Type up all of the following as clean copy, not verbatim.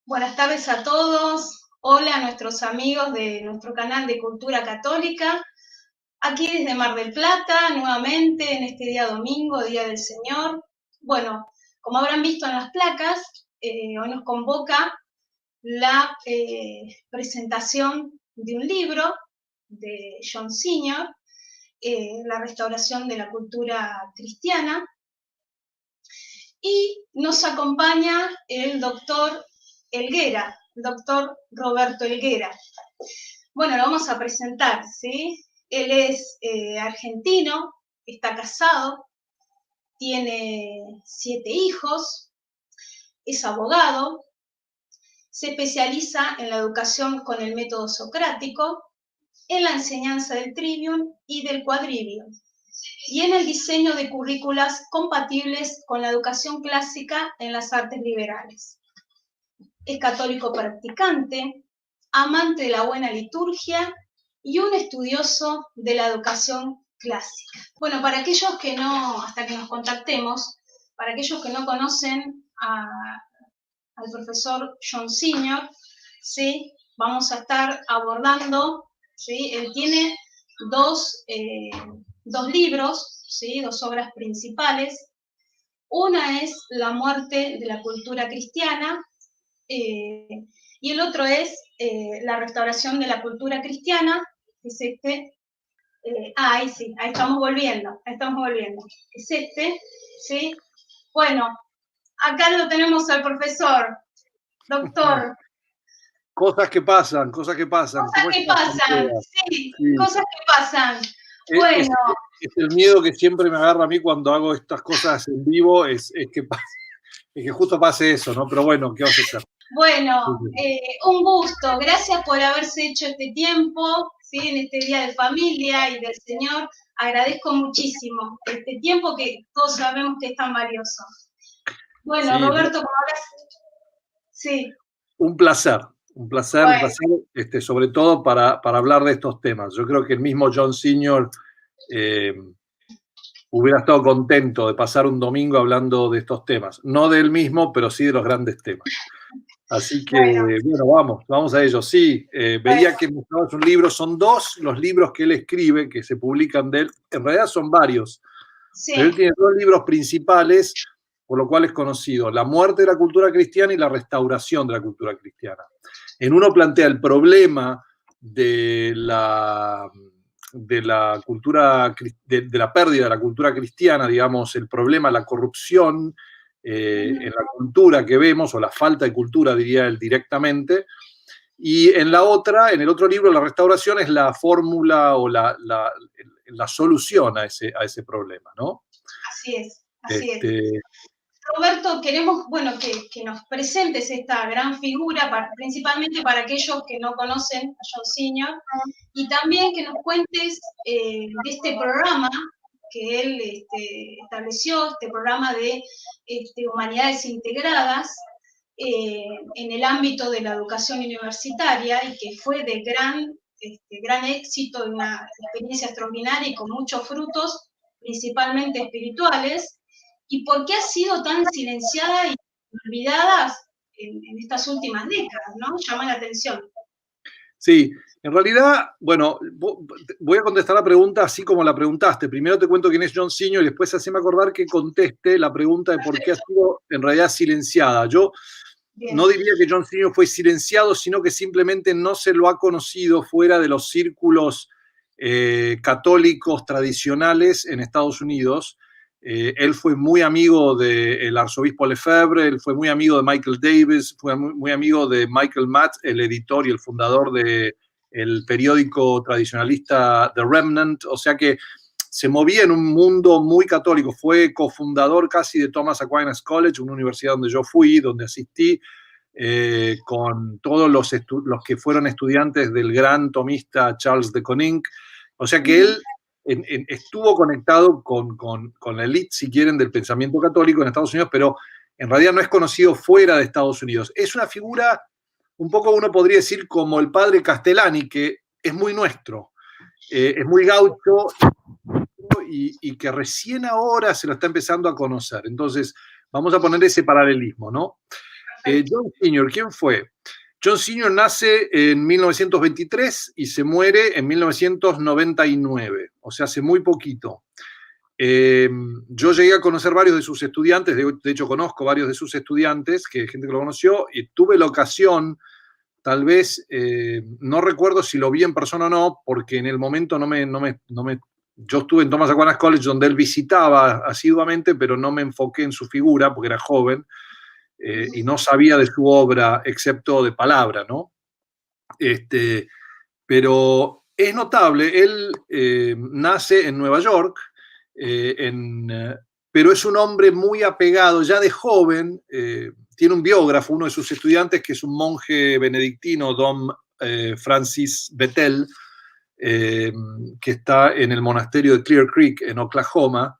Buenas tardes a todos. Hola a nuestros amigos de nuestro canal de Cultura Católica. Aquí desde Mar del Plata, nuevamente en este día domingo, Día del Señor. Bueno, como habrán visto en las placas, hoy nos convoca la presentación de un libro de John Singer, La restauración de la cultura cristiana. Y nos acompaña el doctor Helguera, el doctor Roberto Helguera. Bueno, lo vamos a presentar, ¿sí? Él es argentino, está casado, tiene 7 hijos, es abogado, se especializa en la educación con el método socrático, en la enseñanza del trivium y del quadrivium, y en el diseño de currículas compatibles con la educación clásica en las artes liberales. Es católico practicante, amante de la buena liturgia y un estudioso de la educación clásica. Bueno, para aquellos que no, hasta que nos contactemos, para aquellos que no conocen al profesor John Singer, ¿sí? Vamos a estar abordando, ¿sí? Él tiene dos libros, ¿sí? 2 obras principales. Una es La muerte de la cultura cristiana, y el otro es La restauración de la cultura cristiana, es este. Ahí sí, ahí estamos volviendo. Es este, ¿sí? Bueno, acá lo tenemos al profesor, doctor. Cosas que pasan, cosas que pasan. Cosas que pasan, sí, sí, cosas que pasan. Es, Bueno. es el miedo que siempre me agarra a mí cuando hago estas cosas en vivo, es que justo pase eso, ¿no? Pero bueno, ¿qué vas a hacer? Bueno, un gusto. Gracias por haberse hecho este tiempo, ¿sí? En este Día de Familia y del Señor. Agradezco muchísimo este tiempo que todos sabemos que es tan valioso. Bueno, Sí, Roberto, como hablas, sí. un placer, Bueno. sobre todo para hablar de estos temas. Yo creo que el mismo John Singer hubiera estado contento de pasar un domingo hablando de estos temas. No del mismo, pero sí de los grandes temas. Así que, bueno, vamos a ello. Sí, veía que mostrabas un libro, son 2 los libros que él escribe, que se publican de él. En realidad son varios, Sí. pero él tiene 2 libros principales, por lo cual es conocido: La muerte de la cultura cristiana y La restauración de la cultura cristiana. En uno plantea el problema de la cultura, de la pérdida de la cultura cristiana, digamos, el problema, la corrupción en la cultura que vemos, o la falta de cultura, diría él directamente. Y en el otro libro, La restauración, es la fórmula o la solución a ese problema, ¿no? Así es, así es. Roberto, queremos, bueno, que nos presentes esta gran figura, principalmente para aquellos que no conocen a John Singer, y también que nos cuentes de este programa que él estableció, este programa de humanidades integradas en el ámbito de la educación universitaria, y que fue de gran éxito, una experiencia extraordinaria y con muchos frutos, principalmente espirituales. ¿Y por qué ha sido tan silenciada y olvidada en estas últimas décadas, ¿no? Llama la atención. Sí, en realidad, bueno, voy a contestar la pregunta así como la preguntaste. Primero te cuento quién es John Singer y después haceme acordar que conteste la pregunta de por qué ha sido en realidad silenciada. Yo no diría que John Singer fue silenciado, sino que simplemente no se lo ha conocido fuera de los círculos católicos tradicionales en Estados Unidos. Él fue muy amigo del arzobispo Lefebvre, él fue muy amigo de Michael Davis, fue muy amigo de Michael Matt, el editor y el fundador del periódico tradicionalista The Remnant, o sea que se movía en un mundo muy católico. Fue cofundador casi de Thomas Aquinas College, una universidad donde yo fui, donde asistí, con todos los que fueron estudiantes del gran tomista Charles de Koninck. O sea que él estuvo conectado con la élite, si quieren, del pensamiento católico en Estados Unidos, pero en realidad no es conocido fuera de Estados Unidos. Es una figura, un poco uno podría decir, como el padre Castellani, que es muy nuestro, es muy gaucho, y que recién ahora se lo está empezando a conocer. Entonces, vamos a poner ese paralelismo, ¿no? John Senior, ¿quién fue? John Senior nace en 1923 y se muere en 1999, o sea, hace muy poquito. Yo llegué a conocer varios de sus estudiantes, de hecho conozco varios de sus estudiantes, gente que lo conoció, y tuve la ocasión, tal vez, no recuerdo si lo vi en persona o no, porque en el momento yo estuve en Thomas Aquinas College, donde él visitaba asiduamente, pero no me enfoqué en su figura, porque era joven, y no sabía de su obra, excepto de palabra, ¿no? Pero es notable, él nace en Nueva York, pero es un hombre muy apegado, ya de joven, tiene un biógrafo, uno de sus estudiantes, que es un monje benedictino, Dom Francis Bethel, que está en el monasterio de Clear Creek, en Oklahoma.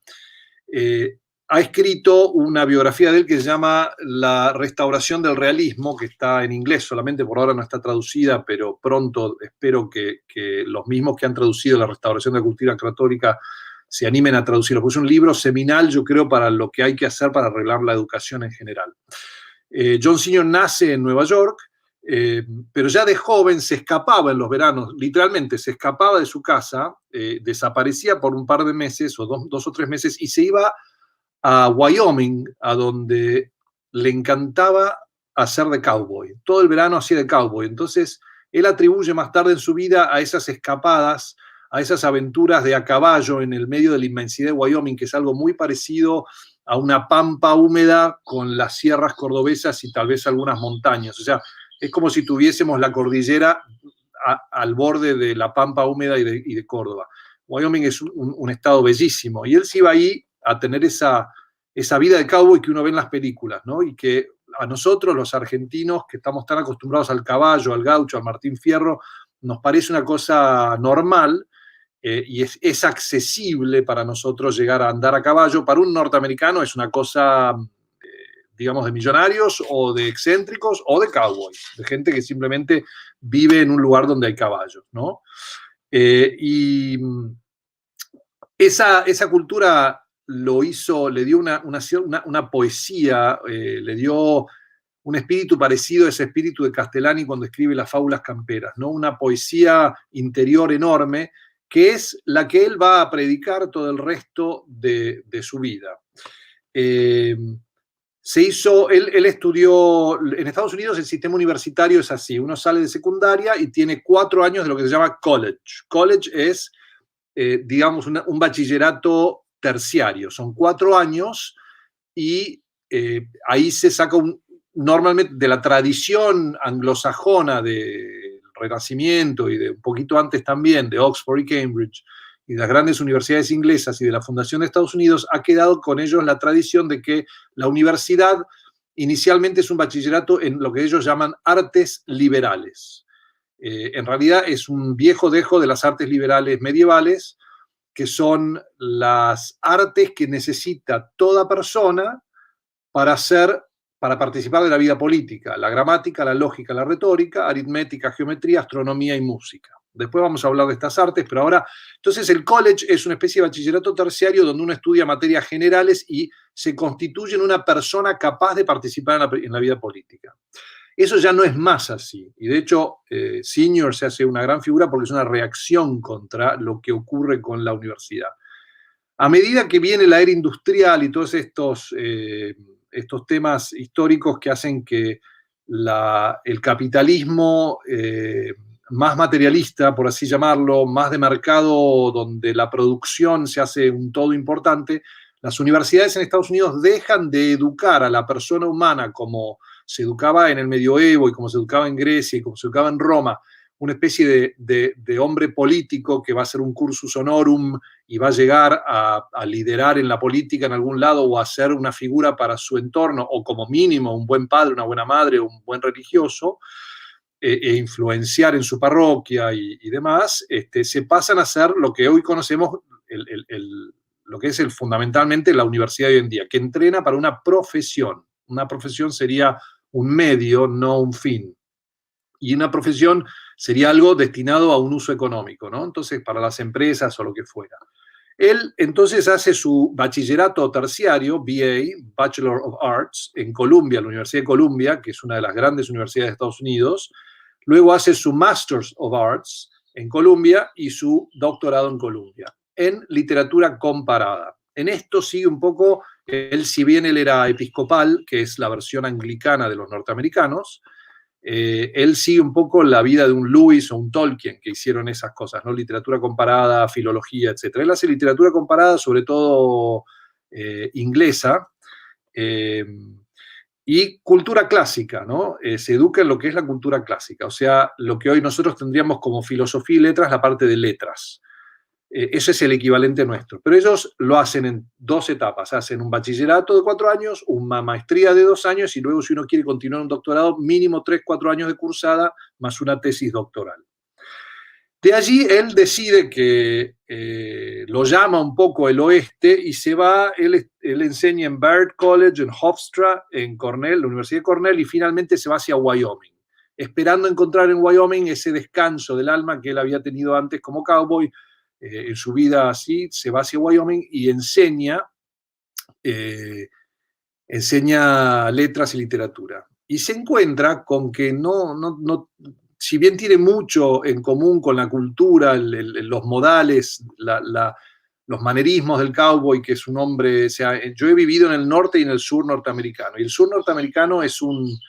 Ha escrito una biografía de él que se llama La restauración del realismo, que está en inglés solamente, por ahora no está traducida, pero pronto espero que los mismos que han traducido La restauración de la cultura católica se animen a traducirlo, porque es un libro seminal, yo creo, para lo que hay que hacer para arreglar la educación en general. John Senior nace en Nueva York, pero ya de joven se escapaba en los veranos, literalmente se escapaba de su casa, desaparecía por un par de meses, o dos o tres meses, y se iba a Wyoming, a donde le encantaba hacer de cowboy. Todo el verano hacía de cowboy. Entonces, él atribuye más tarde en su vida a esas escapadas, a esas aventuras de a caballo en el medio de la inmensidad de Wyoming, que es algo muy parecido a una pampa húmeda con las sierras cordobesas y tal vez algunas montañas. O sea, es como si tuviésemos la cordillera al borde de la pampa húmeda y de Córdoba. Wyoming es un estado bellísimo. Y él se iba ahí a tener esa vida de cowboy que uno ve en las películas, ¿no? Y que a nosotros, los argentinos, que estamos tan acostumbrados al caballo, al gaucho, al Martín Fierro, nos parece una cosa normal, y es accesible para nosotros llegar a andar a caballo. Para un norteamericano es una cosa, digamos, de millonarios o de excéntricos o de cowboys, de gente que simplemente vive en un lugar donde hay caballos, ¿no? Y esa cultura lo hizo, le dio una poesía, le dio un espíritu parecido a ese espíritu de Castellani cuando escribe las fábulas camperas, ¿no? Una poesía interior enorme, que es la que él va a predicar todo el resto de su vida. Él estudió, en Estados Unidos el sistema universitario es así, uno sale de secundaria y tiene 4 años de lo que se llama college. College es, digamos, un bachillerato terciario, son 4 años y ahí se saca normalmente de la tradición anglosajona del Renacimiento y de un poquito antes también, de Oxford y Cambridge, y de las grandes universidades inglesas y de la fundación de Estados Unidos, ha quedado con ellos la tradición de que la universidad inicialmente es un bachillerato en lo que ellos llaman artes liberales. En realidad es un viejo dejo de las artes liberales medievales, que son las artes que necesita toda persona para participar de la vida política: la gramática, la lógica, la retórica, aritmética, geometría, astronomía y música. Después vamos a hablar de estas artes, pero ahora, entonces el college es una especie de bachillerato terciario donde uno estudia materias generales y se constituye en una persona capaz de participar en la vida política. Eso ya no es más así, y de hecho Senior se hace una gran figura porque es una reacción contra lo que ocurre con la universidad. A medida que viene la era industrial y todos estos temas históricos que hacen que el capitalismo más materialista, por así llamarlo, más de mercado, donde la producción se hace un todo importante, las universidades en Estados Unidos dejan de educar a la persona humana como se educaba en el medioevo y como se educaba en Grecia y como se educaba en Roma, una especie de hombre político que va a hacer un cursus honorum y va a llegar a liderar en la política en algún lado o a ser una figura para su entorno, o como mínimo un buen padre, una buena madre, un buen religioso, e influenciar en su parroquia y demás, se pasan a ser lo que hoy conocemos, lo que es fundamentalmente la universidad de hoy en día, que entrena para una profesión. Una profesión sería un medio, no un fin. Y una profesión sería algo destinado a un uso económico, ¿no? Entonces, para las empresas o lo que fuera. Él entonces hace su bachillerato terciario, BA, Bachelor of Arts, en Columbia, la Universidad de Columbia, que es una de las grandes universidades de Estados Unidos. Luego hace su Masters of Arts en Columbia y su doctorado en Columbia, en literatura comparada. En esto sigue un poco, él, si bien él era episcopal, que es la versión anglicana de los norteamericanos, él sigue un poco la vida de un Lewis o un Tolkien que hicieron esas cosas, ¿no? Literatura comparada, filología, etc. Él hace literatura comparada, sobre todo inglesa, y cultura clásica, ¿no? Se educa en lo que es la cultura clásica, o sea, lo que hoy nosotros tendríamos como filosofía y letras, la parte de letras. Ese es el equivalente nuestro. Pero ellos lo hacen en 2 etapas. Hacen un bachillerato de 4 años, una maestría de 2 años y luego, si uno quiere continuar un doctorado, mínimo 3, 4 años de cursada más una tesis doctoral. De allí él decide que lo llama un poco el oeste y se va. Él enseña en Bard College, en Hofstra, en Cornell, la Universidad de Cornell, y finalmente se va hacia Wyoming, esperando encontrar en Wyoming ese descanso del alma que él había tenido antes como cowboy. En su vida así, se va hacia Wyoming y enseña letras y literatura. Y se encuentra con que si bien tiene mucho en común con la cultura, los modales, los manerismos del cowboy, que es un hombre, o sea, yo he vivido en el norte y en el sur norteamericano, y el sur norteamericano es un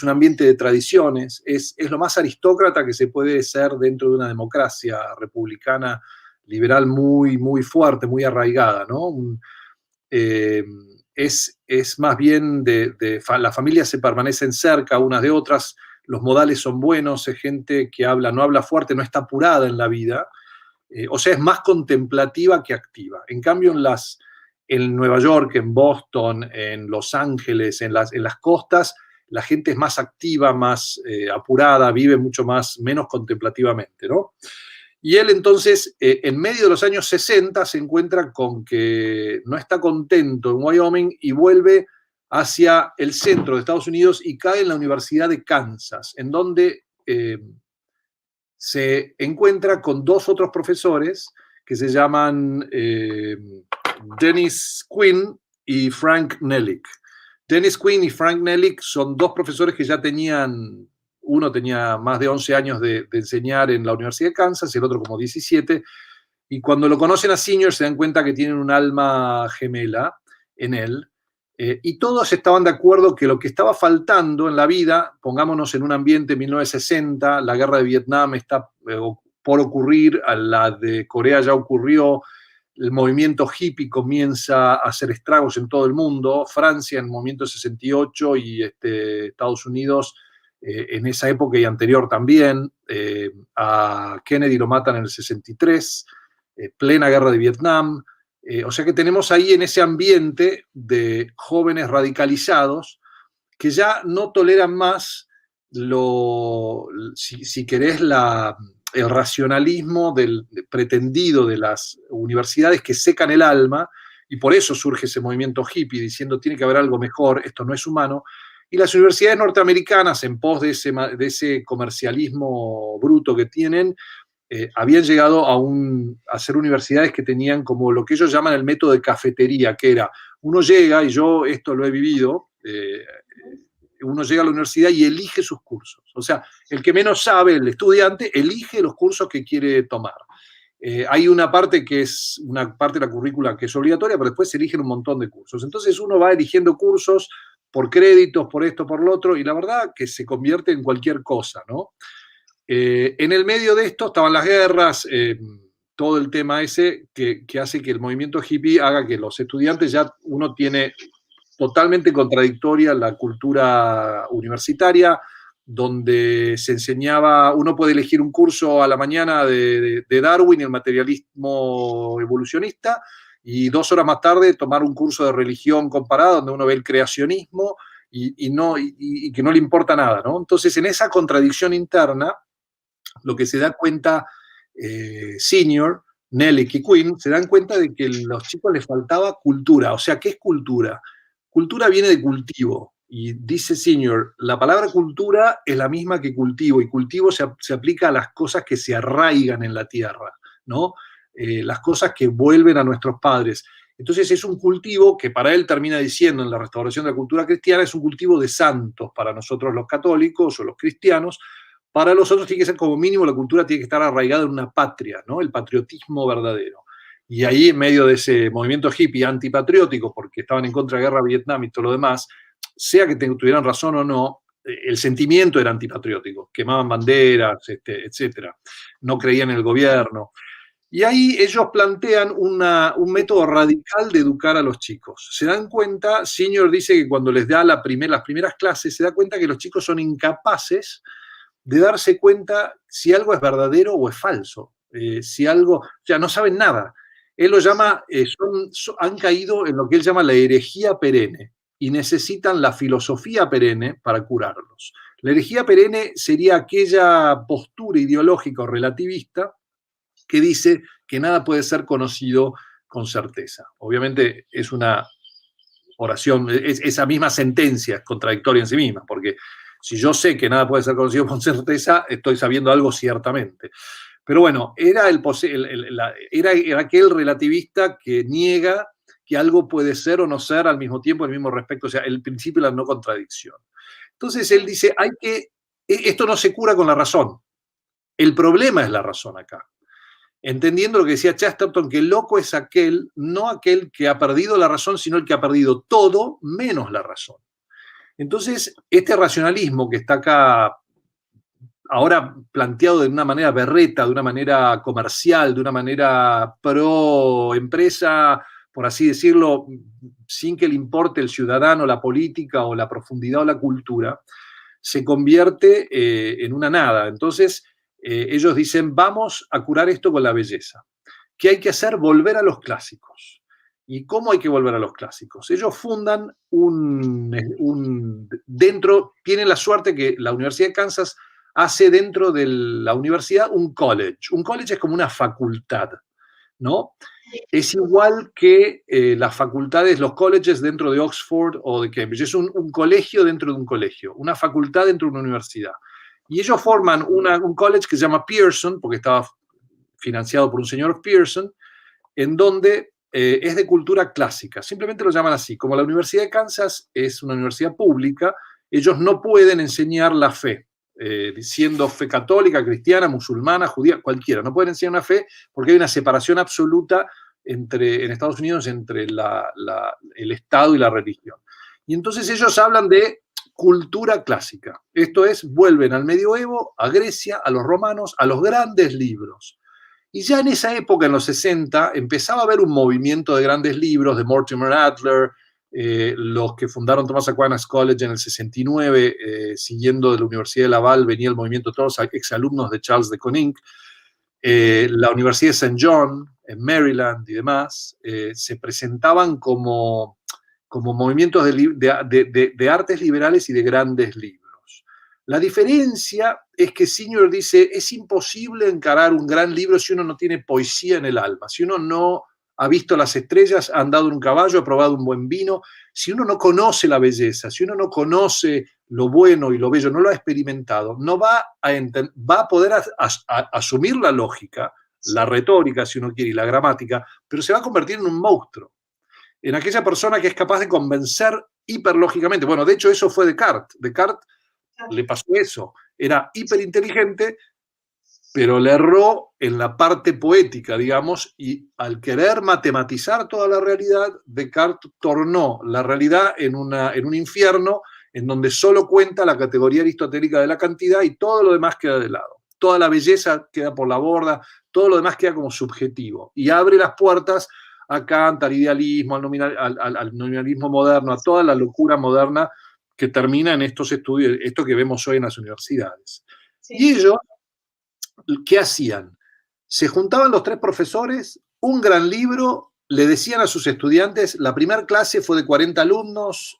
ambiente de tradiciones, es lo más aristócrata que se puede ser dentro de una democracia republicana liberal muy, muy fuerte, muy arraigada, ¿no? Es más bien las familias se permanecen cerca unas de otras, los modales son buenos, es gente que no habla fuerte, no está apurada en la vida, o sea, es más contemplativa que activa. En cambio, en Nueva York, en Boston, en Los Ángeles, en las costas, la gente es más activa, más apurada, vive mucho menos contemplativamente, ¿no? Y él entonces, en medio de los años 60, se encuentra con que no está contento en Wyoming y vuelve hacia el centro de Estados Unidos y cae en la Universidad de Kansas, en donde se encuentra con 2 otros profesores que se llaman Dennis Quinn y Frank Nellick. Dennis Quinn y Frank Nellick son 2 profesores que ya uno tenía más de 11 años de enseñar en la Universidad de Kansas y el otro como 17, y cuando lo conocen a Singer se dan cuenta que tienen un alma gemela en él, y todos estaban de acuerdo que lo que estaba faltando en la vida, pongámonos en un ambiente 1960, la guerra de Vietnam está por ocurrir, la de Corea ya ocurrió, el movimiento hippie comienza a hacer estragos en todo el mundo, Francia en el movimiento 68 y Estados Unidos en esa época y anterior también. A Kennedy lo matan en el 63, plena guerra de Vietnam. O sea que tenemos ahí en ese ambiente de jóvenes radicalizados que ya no toleran más si querés, el racionalismo pretendido de las universidades que secan el alma, y por eso surge ese movimiento hippie diciendo tiene que haber algo mejor, esto no es humano. Y las universidades norteamericanas, en pos de ese comercialismo bruto que tienen, habían llegado a ser universidades que tenían como lo que ellos llaman el método de cafetería, que era, uno llega, y yo esto lo he vivido, uno llega a la universidad y elige sus cursos. O sea, el que menos sabe, el estudiante, elige los cursos que quiere tomar. Hay una parte que es una parte de la currícula que es obligatoria, pero después se eligen un montón de cursos. Entonces uno va eligiendo cursos por créditos, por esto, por lo otro, y la verdad que se convierte en cualquier cosa, ¿no? En el medio de esto estaban las guerras, todo el tema ese que hace que el movimiento hippie haga que los estudiantes ya uno tiene totalmente contradictoria la cultura universitaria, donde se enseñaba, uno puede elegir un curso a la mañana de Darwin y el materialismo evolucionista, y 2 horas más tarde tomar un curso de religión comparada, donde uno ve el creacionismo y que no le importa nada, ¿no? Entonces, en esa contradicción interna, lo que se da cuenta Senior, Nellick y Quinn, se dan cuenta de que a los chicos les faltaba cultura. O sea, ¿qué es cultura? Cultura viene de cultivo. Y dice Senior, la palabra cultura es la misma que cultivo, y cultivo se aplica a las cosas que se arraigan en la tierra, ¿no? las cosas que vuelven a nuestros padres. Entonces es un cultivo que para él termina diciendo en la restauración de la cultura cristiana, es un cultivo de santos para nosotros los católicos o los cristianos. Para los otros tiene que ser como mínimo, la cultura tiene que estar arraigada en una patria, ¿no? El patriotismo verdadero. Y ahí, en medio de ese movimiento hippie antipatriótico, porque estaban en contra de la guerra de Vietnam y todo lo demás, sea que tuvieran razón o no, el sentimiento era antipatriótico. Quemaban banderas, etcétera. No creían en el gobierno. Y ahí ellos plantean un método radical de educar a los chicos. Se dan cuenta, Singer dice que cuando les da las primeras clases, se da cuenta que los chicos son incapaces de darse cuenta si algo es verdadero o es falso. Si algo, o sea, no saben nada. Él lo llama, han caído en lo que él llama la herejía perenne y necesitan la filosofía perenne para curarlos. La herejía perenne sería aquella postura ideológica o relativista que dice que nada puede ser conocido con certeza. Obviamente es una oración, esa misma sentencia es contradictoria en sí misma, porque si yo sé que nada puede ser conocido con certeza, estoy sabiendo algo ciertamente. Pero bueno, era aquel relativista que niega que algo puede ser o no ser al mismo tiempo, al mismo respecto, o sea, el principio de la no contradicción. Entonces él dice, esto no se cura con la razón. El problema es la razón acá. Entendiendo lo que decía Chesterton, que el loco es no aquel que ha perdido la razón, sino el que ha perdido todo menos la razón. Entonces, este racionalismo que está acá ahora planteado de una manera berreta, de una manera comercial, de una manera pro empresa, por así decirlo, sin que le importe el ciudadano, la política o la profundidad o la cultura, se convierte en una nada. Entonces, ellos dicen, vamos a curar esto con la belleza. ¿Qué hay que hacer? Volver a los clásicos. ¿Y cómo hay que volver a los clásicos? Ellos fundan tienen la suerte que la Universidad de Kansas hace dentro de la universidad un college. Un college es como una facultad, ¿no? Es igual que las facultades, los colleges dentro de Oxford o de Cambridge. Es un colegio dentro de un colegio, una facultad dentro de una universidad. Y ellos forman un college que se llama Pearson, porque estaba financiado por un señor Pearson, en donde es de cultura clásica. Simplemente lo llaman así. Como la Universidad de Kansas es una universidad pública, ellos no pueden enseñar la fe, siendo fe católica, cristiana, musulmana, judía, cualquiera. No pueden enseñar una fe porque hay una separación absoluta en Estados Unidos entre el Estado y la religión. Y entonces ellos hablan de cultura clásica. Esto es, vuelven al medioevo, a Grecia, a los romanos, a los grandes libros. Y ya en esa época, en los 60, empezaba a haber un movimiento de grandes libros, de Mortimer Adler, los que fundaron Thomas Aquinas College en el 69, siguiendo de la Universidad de Laval, venía el movimiento de todos los exalumnos de Charles de Koninck, la Universidad de St. John, en Maryland y demás, se presentaban como movimientos de artes liberales y de grandes libros. La diferencia es que Singer dice, es imposible encarar un gran libro si uno no tiene poesía en el alma, si uno no ha visto las estrellas, ha andado en un caballo, ha probado un buen vino, si uno no conoce la belleza, si uno no conoce lo bueno y lo bello, no lo ha experimentado, no va a poder asumir la lógica, la retórica, si uno quiere, y la gramática, pero se va a convertir en un monstruo, en aquella persona que es capaz de convencer hiperlógicamente. Bueno, de hecho eso fue Descartes. Descartes le pasó eso, era hiperinteligente, pero le erró en la parte poética, digamos, y al querer matematizar toda la realidad, Descartes tornó la realidad en un infierno en donde solo cuenta la categoría aristotélica de la cantidad y todo lo demás queda de lado. Toda la belleza queda por la borda, todo lo demás queda como subjetivo y abre las puertas a Kant, al idealismo, al nominalismo moderno, a toda la locura moderna que termina en estos estudios, esto que vemos hoy en las universidades. Sí. Y ellos, ¿qué hacían? Se juntaban los tres profesores, un gran libro, le decían a sus estudiantes, la primera clase fue de 40 alumnos,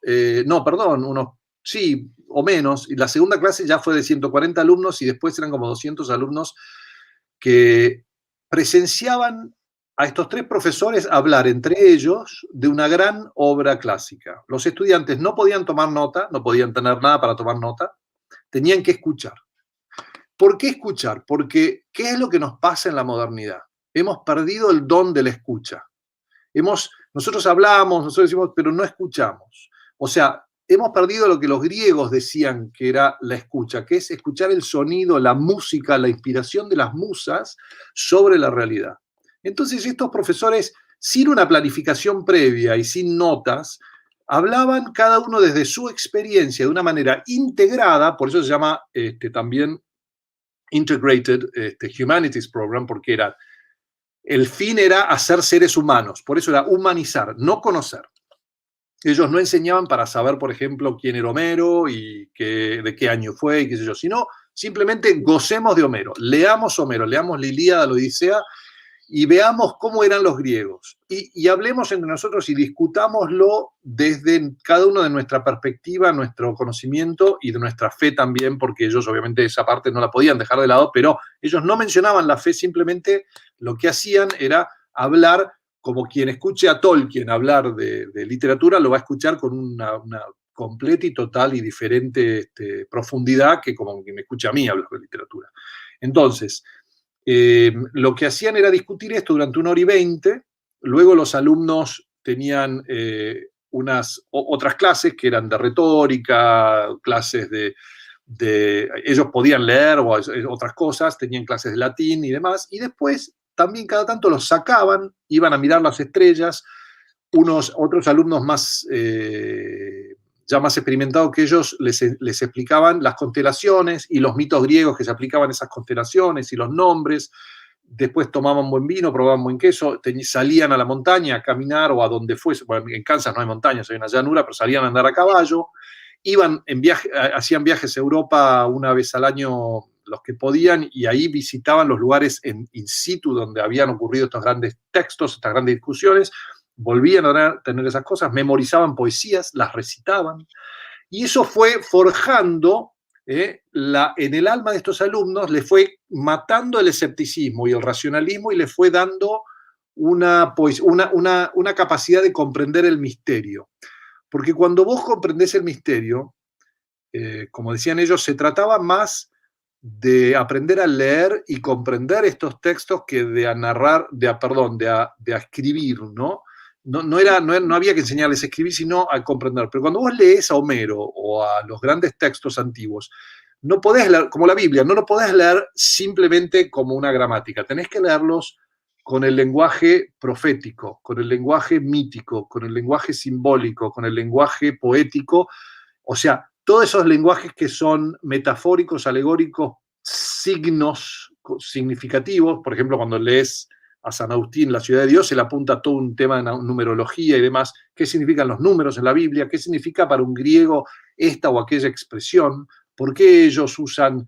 o menos, y la segunda clase ya fue de 140 alumnos y después eran como 200 alumnos que presenciaban a estos tres profesores hablar entre ellos de una gran obra clásica. Los estudiantes no podían tomar nota, no podían tener nada para tomar nota, tenían que escuchar. ¿Por qué escuchar? Porque ¿qué es lo que nos pasa en la modernidad? hemos perdido el don de la escucha. Nosotros hablamos, nosotros decimos, pero no escuchamos. O sea, hemos perdido lo que los griegos decían que era la escucha, que es escuchar el sonido, la música, la inspiración de las musas sobre la realidad. Entonces estos profesores, sin una planificación previa y sin notas, hablaban cada uno desde su experiencia de una manera integrada, por eso se llama también Integrated Humanities Program, porque el fin era hacer seres humanos, por eso era humanizar, no conocer. Ellos no enseñaban para saber, por ejemplo, quién era Homero y de qué año fue y qué sé yo, sino simplemente gocemos de Homero, leamos la Ilíada, la Odisea, y veamos cómo eran los griegos. Y hablemos entre nosotros y discutámoslo desde cada uno de nuestra perspectiva, nuestro conocimiento y de nuestra fe también, porque ellos obviamente esa parte no la podían dejar de lado, pero ellos no mencionaban la fe, simplemente lo que hacían era hablar como quien escuche a Tolkien hablar de literatura, lo va a escuchar con una completa y total y diferente profundidad que como quien me escucha a mí hablar de literatura. Entonces, lo que hacían era discutir esto durante 1 hora y 20, luego los alumnos tenían otras clases que eran de retórica, clases ellos podían leer o otras cosas, tenían clases de latín y demás, y después también cada tanto los sacaban, iban a mirar las estrellas, otros alumnos ya más experimentados que ellos les explicaban las constelaciones y los mitos griegos que se aplicaban a esas constelaciones y los nombres. Después tomaban buen vino, probaban buen queso, salían a la montaña a caminar o a donde fuese. Bueno, en Kansas no hay montañas, hay una llanura, pero salían a andar a caballo. Hacían viajes a Europa una vez al año los que podían, y ahí visitaban los lugares in situ donde habían ocurrido estos grandes textos, estas grandes discusiones, volvían a tener esas cosas, memorizaban poesías, las recitaban, y eso fue forjando en el alma de estos alumnos, le fue matando el escepticismo y el racionalismo y le fue dando una capacidad de comprender el misterio. Porque cuando vos comprendés el misterio, como decían ellos, se trataba más de aprender a leer y comprender estos textos que de escribir, ¿no? No había que enseñarles a escribir, sino a comprender. Pero cuando vos lees a Homero o a los grandes textos antiguos, no podés leer, como la Biblia, no lo podés leer simplemente como una gramática. Tenés que leerlos con el lenguaje profético, con el lenguaje mítico, con el lenguaje simbólico, con el lenguaje poético. O sea, todos esos lenguajes que son metafóricos, alegóricos, signos significativos. Por ejemplo, cuando lees a San Agustín, La ciudad de Dios, se le apunta a todo un tema de numerología y demás. ¿Qué significan los números en la Biblia? ¿Qué significa para un griego esta o aquella expresión? ¿Por qué ellos usan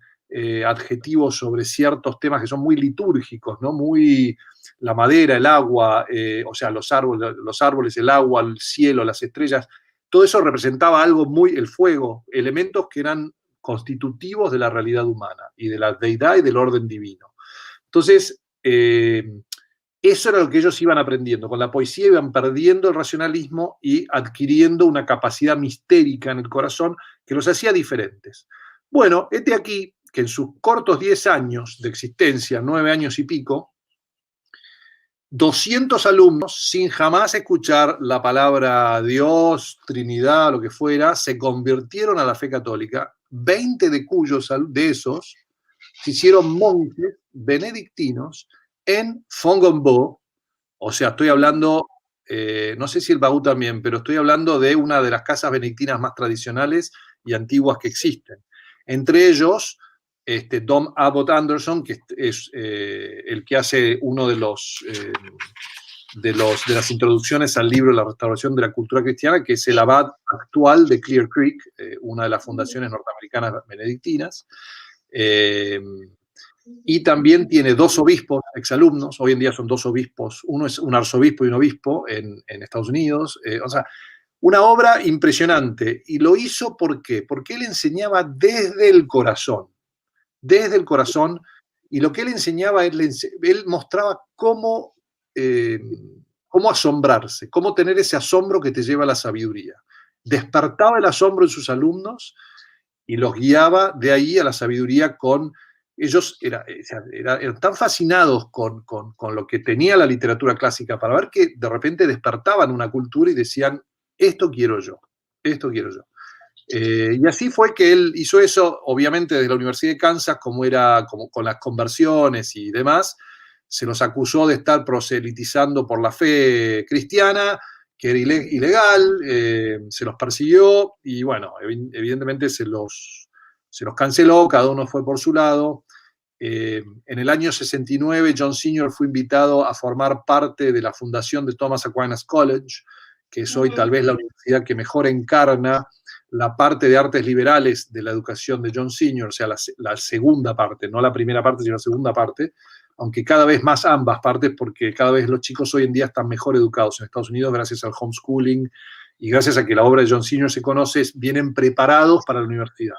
adjetivos sobre ciertos temas que son muy litúrgicos, ¿no? Muy la madera, el agua, o sea, los árboles, el agua, el cielo, las estrellas. Todo eso representaba algo el fuego, elementos que eran constitutivos de la realidad humana y de la deidad y del orden divino. Entonces, eso era lo que ellos iban aprendiendo. Con la poesía iban perdiendo el racionalismo y adquiriendo una capacidad mistérica en el corazón que los hacía diferentes. Bueno, este aquí, que en sus cortos 10 años de existencia, 9 años y pico, 200 alumnos, sin jamás escuchar la palabra Dios, Trinidad, lo que fuera, se convirtieron a la fe católica. 20 de esos se hicieron monjes benedictinos en Fontainebleau. O sea, estoy hablando, no sé si el Baú también, pero estoy hablando de una de las casas benedictinas más tradicionales y antiguas que existen. Entre ellos, Dom Abbott Anderson, que es el que hace uno de las introducciones al libro La restauración de la cultura cristiana, que es el abad actual de Clear Creek, una de las fundaciones norteamericanas benedictinas. Y también tiene 2 obispos exalumnos, hoy en día son 2 obispos, uno es un arzobispo y un obispo en Estados Unidos. O sea, una obra impresionante. Y lo hizo ¿por qué? Porque él enseñaba desde el corazón, y lo que él enseñaba, él mostraba cómo asombrarse, cómo tener ese asombro que te lleva a la sabiduría. Despertaba el asombro en sus alumnos y los guiaba de ahí a la sabiduría con ellos eran tan fascinados con lo que tenía la literatura clásica para ver que de repente despertaban una cultura y decían, esto quiero yo, esto quiero yo. Y así fue que él hizo eso, obviamente desde la Universidad de Kansas, como con las conversiones y demás, se los acusó de estar proselitizando por la fe cristiana, que era ilegal, se los persiguió y bueno, evidentemente se los canceló, cada uno fue por su lado. En el año 69, John Sr. fue invitado a formar parte de la fundación de Thomas Aquinas College, que es hoy tal vez la universidad que mejor encarna la parte de artes liberales de la educación de John Sr., o sea, la segunda parte, no la primera parte, sino la segunda parte, aunque cada vez más ambas partes, porque cada vez los chicos hoy en día están mejor educados en Estados Unidos gracias al homeschooling y gracias a que la obra de John Sr. se conoce, vienen preparados para la universidad.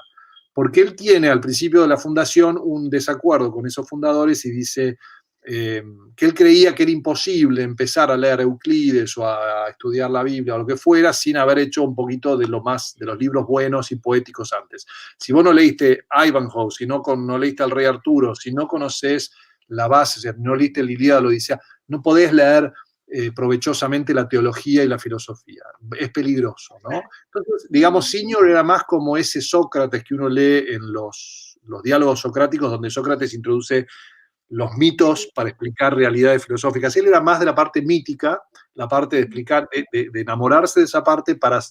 Porque él tiene al principio de la fundación un desacuerdo con esos fundadores y dice que él creía que era imposible empezar a leer Euclides o a estudiar la Biblia o lo que fuera sin haber hecho un poquito de los libros buenos y poéticos antes. Si vos no leíste Ivanhoe, si no leíste al Rey Arturo, si no conoces la base, o sea, no leíste el Ilíada, la Odisea, no podés leer provechosamente la teología y la filosofía. Es peligroso, ¿no? Entonces, digamos, Senior era más como ese Sócrates que uno lee en los diálogos socráticos, donde Sócrates introduce los mitos para explicar realidades filosóficas. Él era más de la parte mítica, la parte de explicar, de enamorarse de esa parte para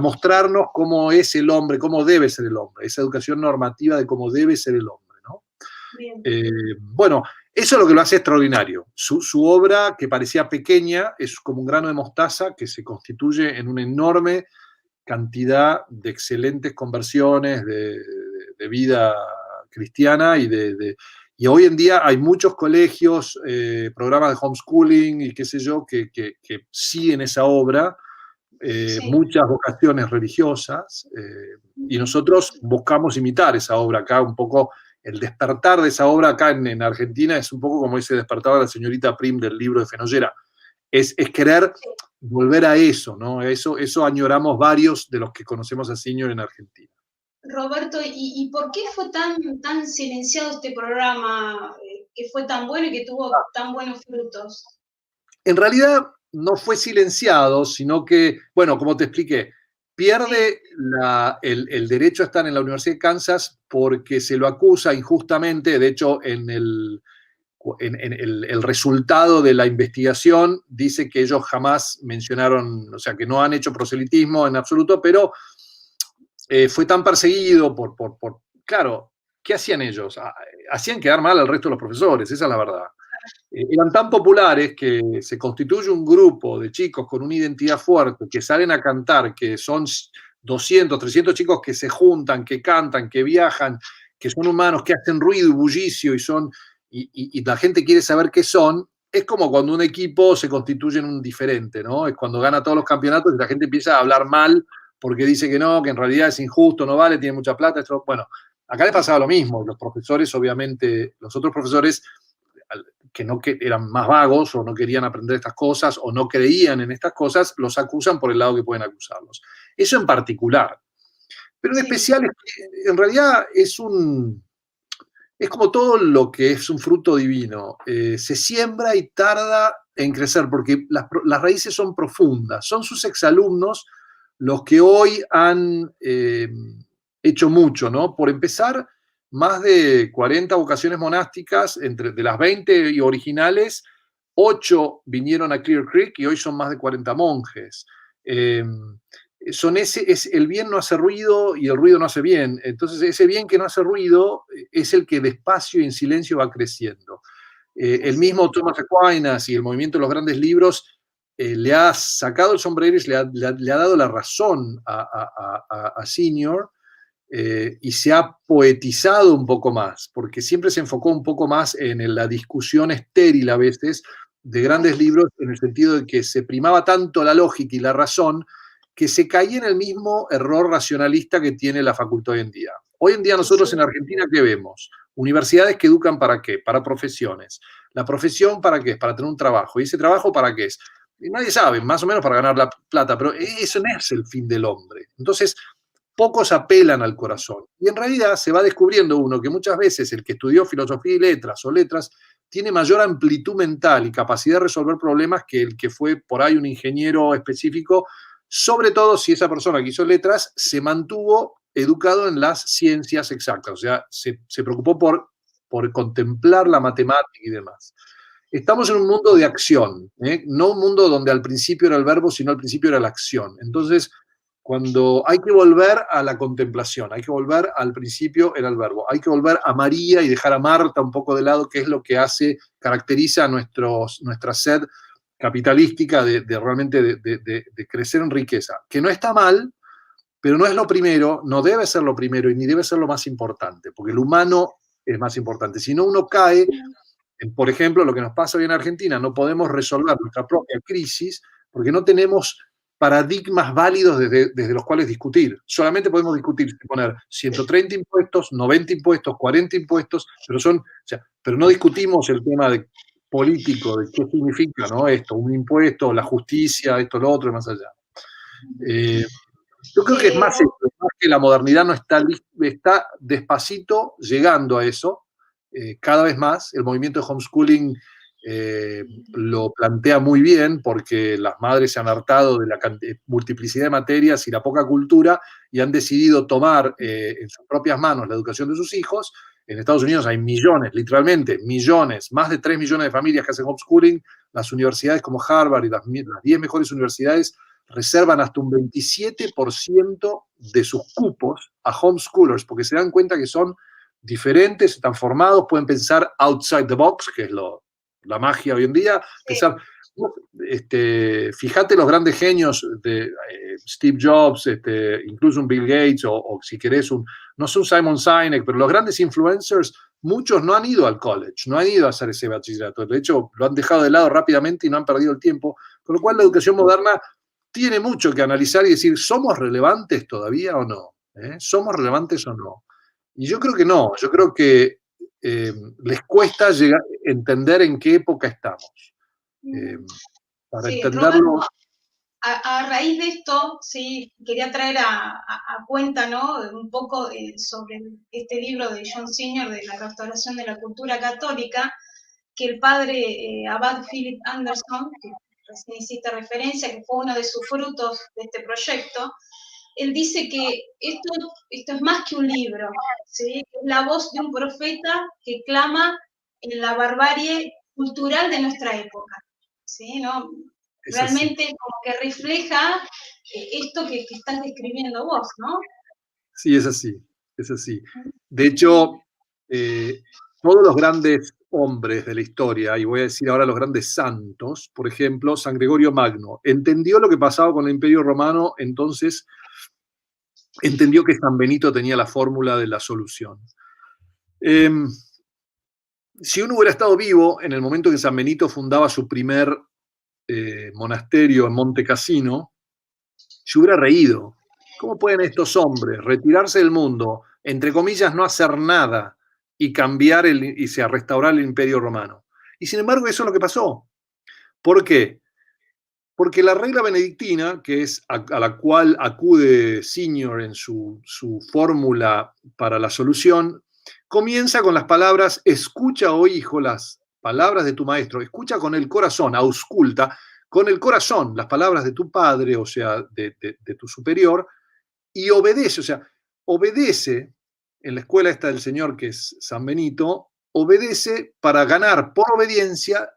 mostrarnos cómo es el hombre, cómo debe ser el hombre, esa educación normativa de cómo debe ser el hombre, ¿no? Bueno, eso es lo que lo hace extraordinario. Su obra, que parecía pequeña, es como un grano de mostaza que se constituye en una enorme cantidad de excelentes conversiones de vida cristiana y hoy en día hay muchos colegios, programas de homeschooling y qué sé yo, que siguen esa obra, muchas vocaciones religiosas, y nosotros buscamos imitar esa obra acá un poco. El despertar de esa obra acá en Argentina es un poco como ese despertar de la señorita Prim del libro de Fenollera. Es querer volver a eso, ¿no? Eso añoramos varios de los que conocemos a Senior en Argentina. Roberto, ¿y por qué fue tan silenciado este programa, que fue tan bueno y que tuvo tan buenos frutos? En realidad no fue silenciado, sino que, bueno, como te expliqué, pierde el derecho a estar en la Universidad de Kansas porque se lo acusa injustamente. De hecho, en el resultado de la investigación dice que ellos jamás mencionaron, o sea, que no han hecho proselitismo en absoluto, pero fue tan perseguido claro, ¿qué hacían ellos? Hacían quedar mal al resto de los profesores, esa es la verdad. Eran tan populares que se constituye un grupo de chicos con una identidad fuerte, que salen a cantar, que son 200, 300 chicos que se juntan, que cantan, que viajan, que son humanos, que hacen ruido y bullicio y la gente quiere saber qué son. Es como cuando un equipo se constituye en un diferente, ¿no? Es cuando gana todos los campeonatos y la gente empieza a hablar mal porque dice que no, que en realidad es injusto, no vale, tiene mucha plata. Bueno, acá les pasaba lo mismo. Los profesores, obviamente, los otros profesores que eran más vagos o no querían aprender estas cosas o no creían en estas cosas, los acusan por el lado que pueden acusarlos. Eso en particular. Pero en especial, en realidad es como todo lo que es un fruto divino. Se siembra y tarda en crecer porque las raíces son profundas. Son sus exalumnos los que hoy han hecho mucho, ¿no? Por empezar, más de 40 vocaciones monásticas, de las 20 originales, 8 vinieron a Clear Creek y hoy son más de 40 monjes. El bien no hace ruido y el ruido no hace bien. Entonces, ese bien que no hace ruido es el que despacio y en silencio va creciendo. El mismo Thomas Aquinas y el movimiento de los grandes libros le ha sacado el sombrero y le ha dado la razón a Senior. Y se ha poetizado un poco más, porque siempre se enfocó un poco más en la discusión estéril a veces de grandes libros, en el sentido de que se primaba tanto la lógica y la razón que se caía en el mismo error racionalista que tiene la facultad hoy en día. Hoy en día nosotros en Argentina, ¿qué vemos? Universidades que educan ¿para qué? Para profesiones. ¿La profesión para qué? Para tener un trabajo. ¿Y ese trabajo para qué es? Y nadie sabe, más o menos para ganar la plata, pero eso no es el fin del hombre. Entonces, pocos apelan al corazón. Y en realidad se va descubriendo uno que muchas veces el que estudió filosofía y letras o letras tiene mayor amplitud mental y capacidad de resolver problemas que el que fue por ahí un ingeniero específico, sobre todo si esa persona que hizo letras se mantuvo educado en las ciencias exactas, o sea, se preocupó por contemplar la matemática y demás. Estamos en un mundo de acción, no un mundo donde al principio era el verbo, sino al principio era la acción. Entonces, cuando hay que volver a la contemplación, hay que volver al principio era el verbo, hay que volver a María y dejar a Marta un poco de lado, que es lo que caracteriza nuestra sed capitalística de realmente de crecer en riqueza, que no está mal, pero no es lo primero, no debe ser lo primero y ni debe ser lo más importante, porque el humano es más importante. Si no, uno cae, por ejemplo, lo que nos pasa hoy en Argentina, no podemos resolver nuestra propia crisis porque no tenemos paradigmas válidos desde los cuales discutir. Solamente podemos discutir, poner 130 impuestos, 90 impuestos, 40 impuestos, pero no discutimos el tema político, de qué significa, ¿no? Esto, un impuesto, la justicia, esto, lo otro, y más allá. Yo creo que es más que la modernidad no está despacito llegando a eso, cada vez más. El movimiento de homeschooling lo plantea muy bien porque las madres se han hartado de la multiplicidad de materias y la poca cultura y han decidido tomar en sus propias manos la educación de sus hijos. En Estados Unidos hay millones, literalmente millones, más de 3 millones de familias que hacen homeschooling. Las universidades como Harvard y las 10 mejores universidades reservan hasta un 27% de sus cupos a homeschoolers, porque se dan cuenta que son diferentes, están formados, pueden pensar outside the box, que es la magia hoy en día, pensar, fíjate los grandes genios de Steve Jobs, incluso un Bill Gates, o si querés, no sé, un Simon Sinek, pero los grandes influencers, muchos no han ido al college, no han ido a hacer ese bachillerato, de hecho lo han dejado de lado rápidamente y no han perdido el tiempo, con lo cual la educación moderna tiene mucho que analizar y decir, ¿somos relevantes todavía o no? ¿Somos relevantes o no? Y yo creo que no, yo creo que les cuesta entender en qué época estamos. Para entenderlo... Roberto, a raíz de esto, sí, quería traer a cuenta, ¿no? Un poco sobre este libro de John Singer, de la restauración de la cultura católica, que el padre Abad Philip Anderson, que recién hiciste referencia, que fue uno de sus frutos de este proyecto, él dice que esto es más que un libro, ¿sí? Es la voz de un profeta que clama en la barbarie cultural de nuestra época, ¿sí? ¿No? Realmente como que refleja esto que estás describiendo vos, ¿no? Sí, es así, es así. De hecho, todos los grandes hombres de la historia, y voy a decir ahora los grandes santos, por ejemplo, San Gregorio Magno, entendió lo que pasaba con el Imperio Romano, entonces entendió que San Benito tenía la fórmula de la solución. Si uno hubiera estado vivo en el momento que San Benito fundaba su primer monasterio en Monte Cassino, se hubiera reído. ¿Cómo pueden estos hombres retirarse del mundo, entre comillas, no hacer nada y cambiar restaurar el Imperio Romano? Y sin embargo, eso es lo que pasó. ¿Por qué? Porque la regla benedictina, que es a la cual acude Singer en su fórmula para la solución, comienza con las palabras: escucha, oh hijo, las palabras de tu maestro, escucha con el corazón, ausculta, con el corazón, las palabras de tu padre, o sea, de tu superior, y obedece, o sea, obedece, en la escuela esta del Señor, que es San Benito, obedece para ganar por obediencia,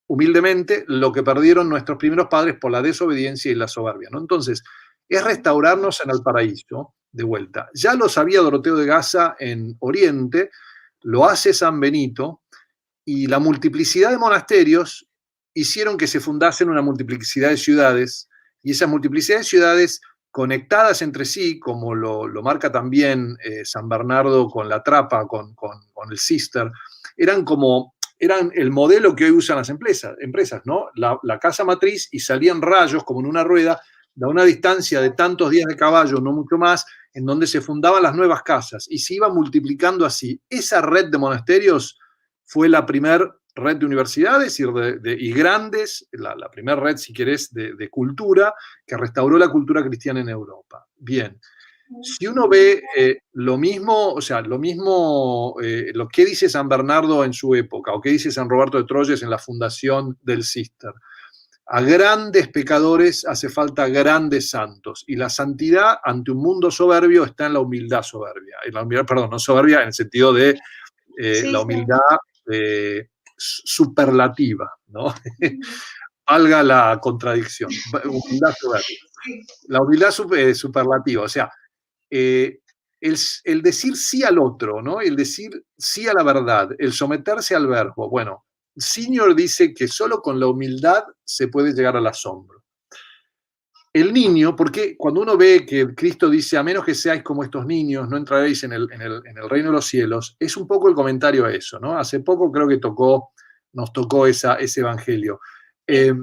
humildemente, lo que perdieron nuestros primeros padres por la desobediencia y la soberbia, ¿no? Entonces, es restaurarnos en el paraíso, de vuelta. Ya lo sabía Doroteo de Gaza en Oriente, lo hace San Benito, y la multiplicidad de monasterios hicieron que se fundasen una multiplicidad de ciudades, y esas multiplicidad de ciudades conectadas entre sí, como lo marca también San Bernardo con la trapa, con el cister, eran el modelo que hoy usan las empresas, ¿no? La casa matriz, y salían rayos como en una rueda, a una distancia de tantos días de caballo, no mucho más, en donde se fundaban las nuevas casas, y se iba multiplicando así. Esa red de monasterios fue la primera red de universidades y grandes, la primera red, si querés, de cultura, que restauró la cultura cristiana en Europa. Bien. Si uno ve lo mismo, o sea, lo mismo, lo que dice San Bernardo en su época, o que dice San Roberto de Troyes en la fundación del Cister, a grandes pecadores hace falta grandes santos, y la santidad ante un mundo soberbio está en la humildad soberbia, en la humildad, perdón, no soberbia en el sentido de Sí, la sí. humildad superlativa, ¿no? Valga la contradicción, humildad soberbia. La humildad superlativa, o sea, el decir sí al otro, ¿no? El decir sí a la verdad, el someterse al verbo. Bueno, Signor dice que solo con la humildad se puede llegar al asombro. El niño, porque cuando uno ve que Cristo dice, a menos que seáis como estos niños, no entraréis en el reino de los cielos, es un poco el comentario a eso, ¿no? Hace poco creo que nos tocó ese evangelio. ¿Qué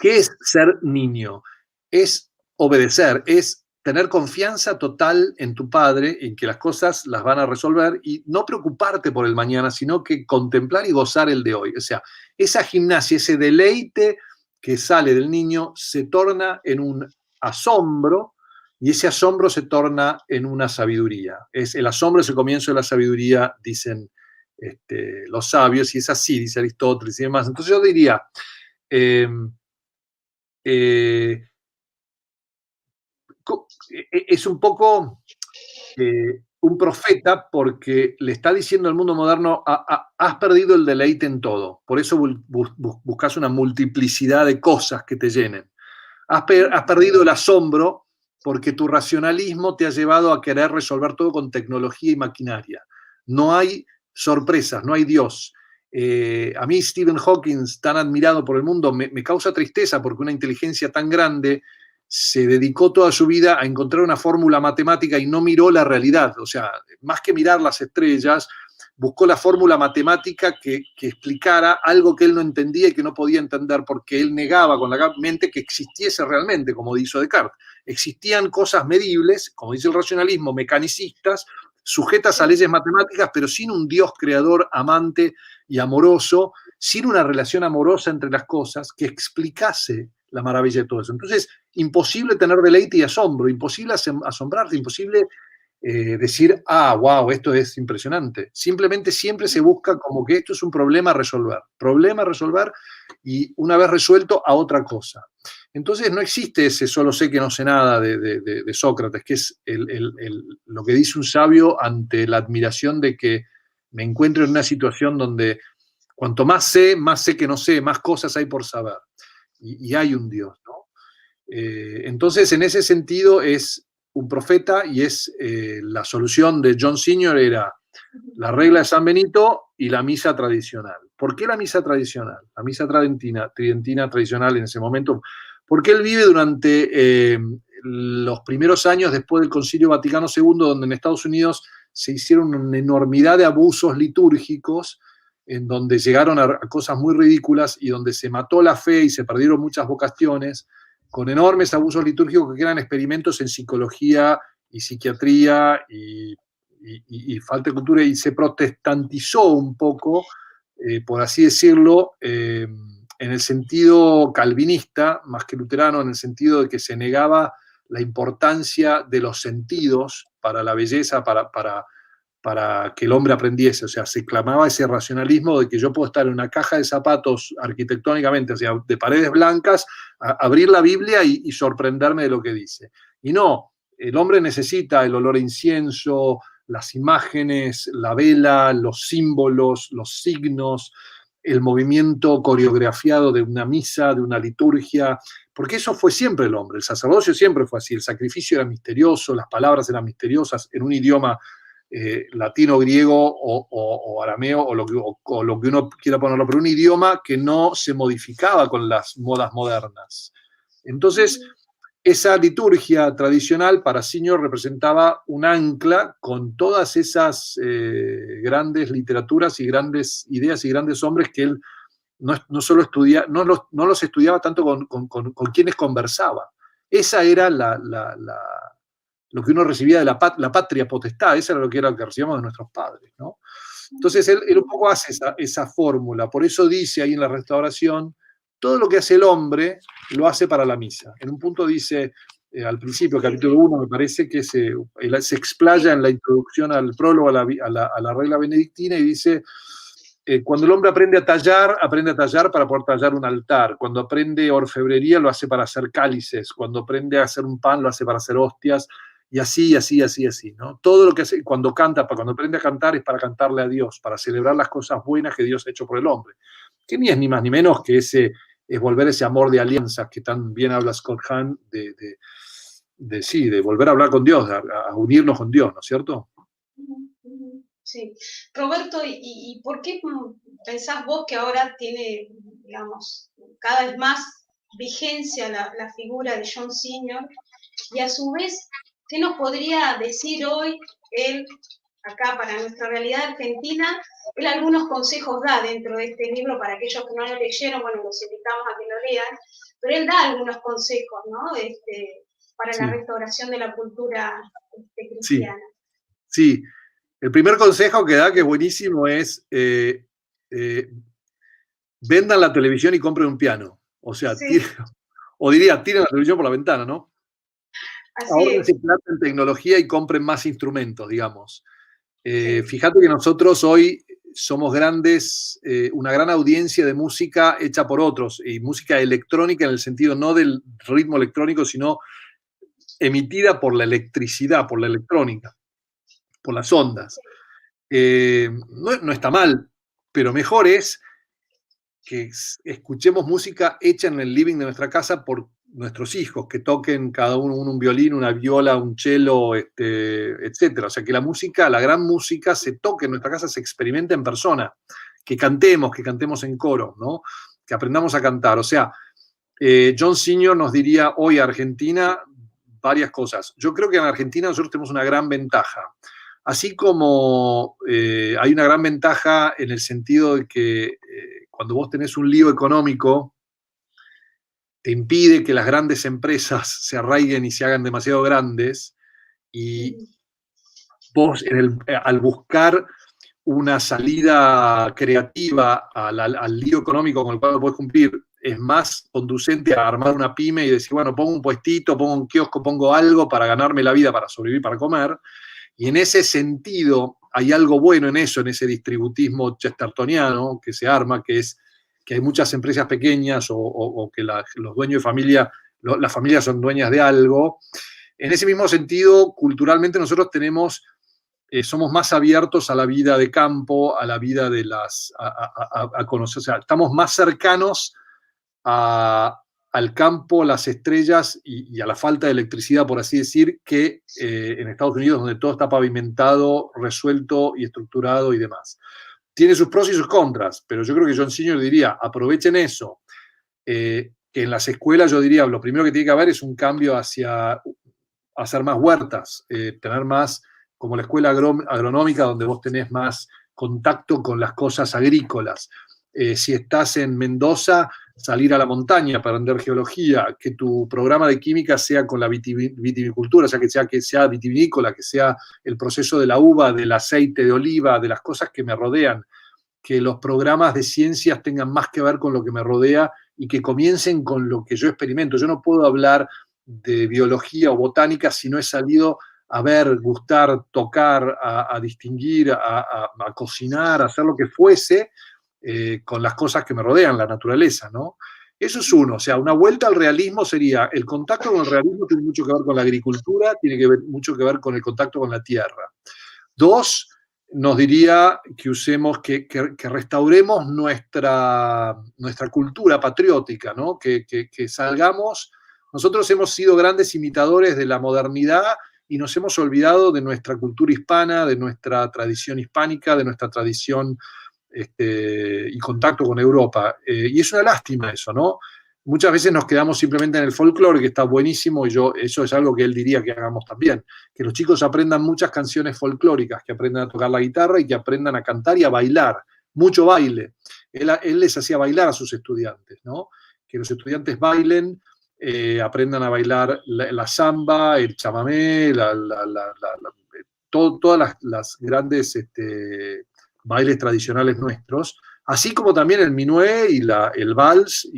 es ser niño? Es obedecer, es tener confianza total en tu padre, en que las cosas las van a resolver y no preocuparte por el mañana, sino que contemplar y gozar el de hoy. O sea, esa gimnasia, ese deleite que sale del niño se torna en un asombro y ese asombro se torna en una sabiduría. El asombro es el comienzo de la sabiduría, dicen los sabios, y es así, dice Aristóteles y demás. Entonces yo diría, es un poco un profeta porque le está diciendo al mundo moderno, has perdido el deleite en todo, por eso buscas una multiplicidad de cosas que te llenen. Has perdido el asombro porque tu racionalismo te ha llevado a querer resolver todo con tecnología y maquinaria. No hay sorpresas, no hay Dios. A mí Stephen Hawking, tan admirado por el mundo, me causa tristeza porque una inteligencia tan grande se dedicó toda su vida a encontrar una fórmula matemática y no miró la realidad. O sea, más que mirar las estrellas, buscó la fórmula matemática que explicara algo que él no entendía y que no podía entender porque él negaba con la mente que existiese realmente, como dijo Descartes. Existían cosas medibles, como dice el racionalismo, mecanicistas, sujetas a leyes matemáticas, pero sin un Dios creador, amante y amoroso, sin una relación amorosa entre las cosas que explicase la maravilla de todo eso. Entonces, imposible tener deleite y asombro, imposible asombrarte, imposible decir, wow, esto es impresionante. Simplemente siempre se busca como que esto es un problema a resolver, y una vez resuelto a otra cosa. Entonces no existe ese solo sé que no sé nada de Sócrates, que es lo que dice un sabio ante la admiración de que me encuentro en una situación donde cuanto más sé que no sé, más cosas hay por saber. Y hay un Dios, ¿no? Entonces, en ese sentido, es un profeta y es la solución de John Senior era la regla de San Benito y la misa tradicional. ¿Por qué la misa tradicional? La misa tridentina tradicional en ese momento. Porque él vive durante los primeros años después del Concilio Vaticano II, donde en Estados Unidos se hicieron una enormidad de abusos litúrgicos, en donde llegaron a cosas muy ridículas y donde se mató la fe y se perdieron muchas vocaciones, con enormes abusos litúrgicos que eran experimentos en psicología y psiquiatría y falta de cultura, y se protestantizó un poco, por así decirlo, en el sentido calvinista, más que luterano, en el sentido de que se negaba la importancia de los sentidos para la belleza, para que el hombre aprendiese. O sea, se clamaba ese racionalismo de que yo puedo estar en una caja de zapatos arquitectónicamente, o sea, de paredes blancas, abrir la Biblia y sorprenderme de lo que dice. Y no, el hombre necesita el olor a incienso, las imágenes, la vela, los símbolos, los signos, el movimiento coreografiado de una misa, de una liturgia, porque eso fue siempre el hombre. El sacerdocio siempre fue así, el sacrificio era misterioso, las palabras eran misteriosas en un idioma latino, griego o arameo o lo que uno quiera ponerlo, pero un idioma que no se modificaba con las modas modernas. Entonces, esa liturgia tradicional para Signor representaba un ancla con todas esas grandes literaturas y grandes ideas y grandes hombres que él no solo no los estudiaba tanto con quienes conversaba. Esa era lo que uno recibía de la patria potestad, eso era lo que recibíamos de nuestros padres, ¿no? Entonces él un poco hace esa fórmula, por eso dice ahí en la Restauración, todo lo que hace el hombre lo hace para la misa. En un punto dice, al principio, capítulo 1, me parece que se explaya en la introducción al prólogo a la regla benedictina y dice, cuando el hombre aprende a tallar para poder tallar un altar. Cuando aprende orfebrería, lo hace para hacer cálices. Cuando aprende a hacer un pan, lo hace para hacer hostias. Y así, así, así, así, ¿no? Todo lo que hace, cuando aprende a cantar es para cantarle a Dios, para celebrar las cosas buenas que Dios ha hecho por el hombre. Que ni es ni más ni menos que es volver ese amor de alianza que tan bien habla Scott Hahn de volver a hablar con Dios, a unirnos con Dios, ¿no es cierto? Sí. Roberto, ¿y por qué pensás vos que ahora tiene, digamos, cada vez más vigencia la figura de John Senior? Y a su vez, ¿qué nos podría decir hoy él, acá para nuestra realidad argentina? Él algunos consejos da dentro de este libro para aquellos que no lo leyeron, bueno, los invitamos a que lo lean, pero él da algunos consejos, ¿no? Para la restauración de la cultura cristiana. Sí. El primer consejo que da, que es buenísimo, es vendan la televisión y compren un piano. O sea, tiren la televisión por la ventana, ¿no? Ahórrense plata en tecnología y compren más instrumentos, digamos. Fíjate que nosotros hoy somos una gran audiencia de música hecha por otros, y música electrónica en el sentido no del ritmo electrónico, sino emitida por la electricidad, por la electrónica, por las ondas. No está mal, pero mejor es que escuchemos música hecha en el living de nuestra casa por nuestros hijos, que toquen cada uno un violín, una viola, un cello, etcétera. O sea, que la música, la gran música, se toque en nuestra casa, se experimente en persona, que cantemos en coro, ¿no? Que aprendamos a cantar. O sea, John Senior nos diría hoy a Argentina varias cosas. Yo creo que en Argentina nosotros tenemos una gran ventaja. Así como hay una gran ventaja en el sentido de que cuando vos tenés un lío económico, te impide que las grandes empresas se arraiguen y se hagan demasiado grandes, y vos al buscar una salida creativa al lío económico con el cual lo podés cumplir, es más conducente a armar una pyme y decir, bueno, pongo un puestito, pongo un kiosco, pongo algo para ganarme la vida, para sobrevivir, para comer. Y en ese sentido, hay algo bueno en eso, en ese distributismo chestertoniano que se arma, que es que hay muchas empresas pequeñas o que los dueños de familia, las familias son dueñas de algo. En ese mismo sentido, culturalmente nosotros somos más abiertos a la vida de campo, a la vida de a conocer, o sea, estamos más cercanos al campo, las estrellas y a la falta de electricidad, por así decir, que en Estados Unidos, donde todo está pavimentado, resuelto y estructurado y demás. Tiene sus pros y sus contras, pero yo creo que John Senior diría, aprovechen eso. Que en las escuelas yo diría, lo primero que tiene que haber es un cambio hacia hacer más huertas, tener más, como la escuela agronómica, donde vos tenés más contacto con las cosas agrícolas. Si estás en Mendoza, salir a la montaña para aprender geología, que tu programa de química sea con la vitivicultura, o sea, que sea vitivinícola, que sea el proceso de la uva, del aceite de oliva, de las cosas que me rodean, que los programas de ciencias tengan más que ver con lo que me rodea y que comiencen con lo que yo experimento. Yo no puedo hablar de biología o botánica si no he salido a ver, gustar, tocar, a distinguir, a cocinar, a hacer lo que fuese, con las cosas que me rodean, la naturaleza, ¿no? Eso es uno, o sea, una vuelta al realismo sería, el contacto con el realismo tiene mucho que ver con la agricultura, tiene mucho que ver con el contacto con la tierra. Dos, nos diría que usemos, que restauremos nuestra cultura patriótica, ¿no? Que salgamos, nosotros hemos sido grandes imitadores de la modernidad y nos hemos olvidado de nuestra cultura hispana, de nuestra tradición hispánica, de nuestra tradición y contacto con Europa. Y es una lástima eso, ¿no? Muchas veces nos quedamos simplemente en el folclore, que está buenísimo, y eso es algo que él diría que hagamos también, que los chicos aprendan muchas canciones folclóricas, que aprendan a tocar la guitarra y que aprendan a cantar y a bailar, mucho baile. Él les hacía bailar a sus estudiantes, ¿no? Que los estudiantes bailen, aprendan a bailar la samba, el chamamé, todas las grandes bailes tradicionales nuestros, así como también el minué y el vals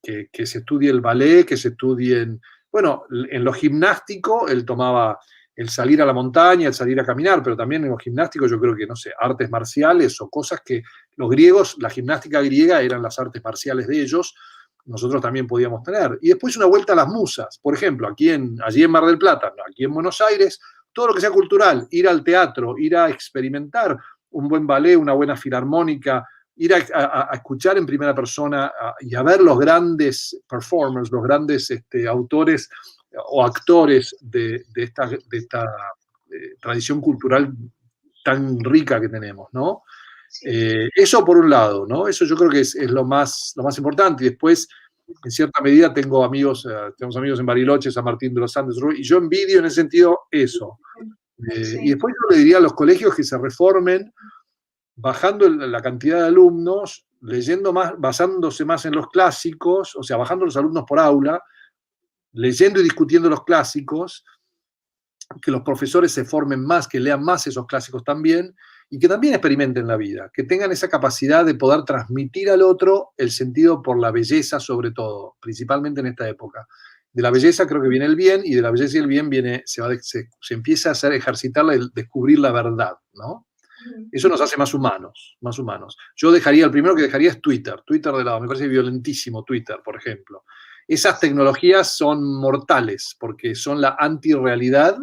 que se estudie el ballet, que se estudien, bueno, en lo gimnástico él tomaba el salir a la montaña, el salir a caminar, pero también en lo gimnástico yo creo que, no sé, artes marciales o cosas que los griegos, la gimnástica griega eran las artes marciales de ellos, nosotros también podíamos tener. Y después una vuelta a las musas, por ejemplo, allí en Mar del Plata, aquí en Buenos Aires, todo lo que sea cultural, ir al teatro, ir a experimentar un buen ballet, una buena filarmónica, ir a escuchar en primera persona y a ver los grandes performers, los grandes autores o actores de esta tradición cultural tan rica que tenemos, ¿no? Sí. Eso por un lado, ¿no? Eso yo creo que es lo más importante. Y después, en cierta medida, tenemos amigos en Bariloche, San Martín de los Andes, y yo envidio en ese sentido eso. Sí. Y después yo le diría a los colegios que se reformen, bajando la cantidad de alumnos, leyendo más, basándose más en los clásicos, o sea, bajando los alumnos por aula, leyendo y discutiendo los clásicos, que los profesores se formen más, que lean más esos clásicos también, y que también experimenten la vida, que tengan esa capacidad de poder transmitir al otro el sentido por la belleza sobre todo, principalmente en esta época. De la belleza creo que viene el bien, y de la belleza y el bien se empieza a hacer ejercitar el descubrir la verdad, ¿no? Eso nos hace más humanos, más humanos. El primero que dejaría es Twitter de lado, me parece violentísimo Twitter, por ejemplo. Esas tecnologías son mortales, porque son la antirrealidad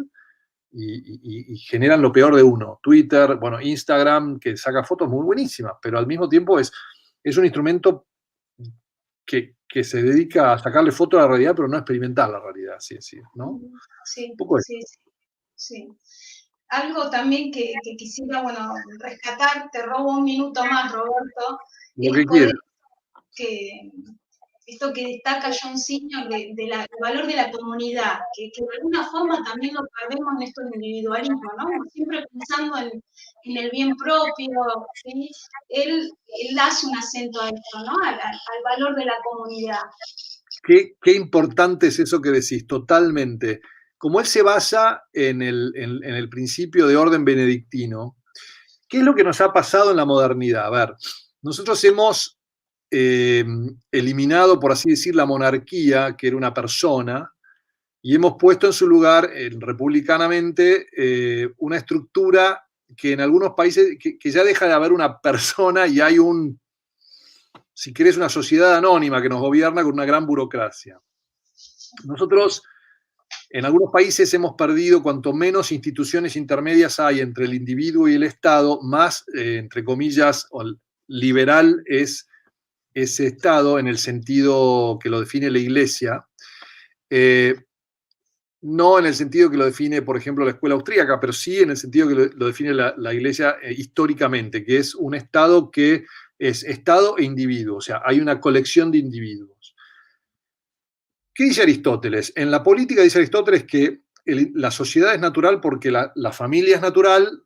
y generan lo peor de uno. Twitter, bueno, Instagram, que saca fotos muy buenísimas, pero al mismo tiempo es un instrumento que se dedica a sacarle fotos a la realidad, pero no a experimentar la realidad, así decir, ¿no? Sí, un poco eso. sí. Algo también que quisiera, bueno, rescatar, te robo un minuto más, Roberto, Lo que quieras. Esto que destaca John Singer del valor de la comunidad, que de alguna forma también lo perdemos en estos individualismos, ¿no? Siempre pensando en el bien propio, ¿sí? Él hace un acento a esto, ¿no? Al valor de la comunidad. Qué importante es eso que decís, totalmente. Como él se basa en el principio de orden benedictino, ¿qué es lo que nos ha pasado en la modernidad? A ver, nosotros hemos eliminado, por así decir, la monarquía, que era una persona, y hemos puesto en su lugar, republicanamente, una estructura que en algunos países, que ya deja de haber una persona y hay si querés, una sociedad anónima que nos gobierna con una gran burocracia. Nosotros, en algunos países, hemos perdido cuanto menos instituciones intermedias hay entre el individuo y el Estado, más, entre comillas, liberal es ese Estado en el sentido que lo define la Iglesia, no en el sentido que lo define, por ejemplo, la escuela austríaca, pero sí en el sentido que lo define la Iglesia históricamente, que es un Estado que es Estado e individuo, o sea, hay una colección de individuos. ¿Qué dice Aristóteles? En la política dice Aristóteles que la sociedad es natural porque la familia es natural.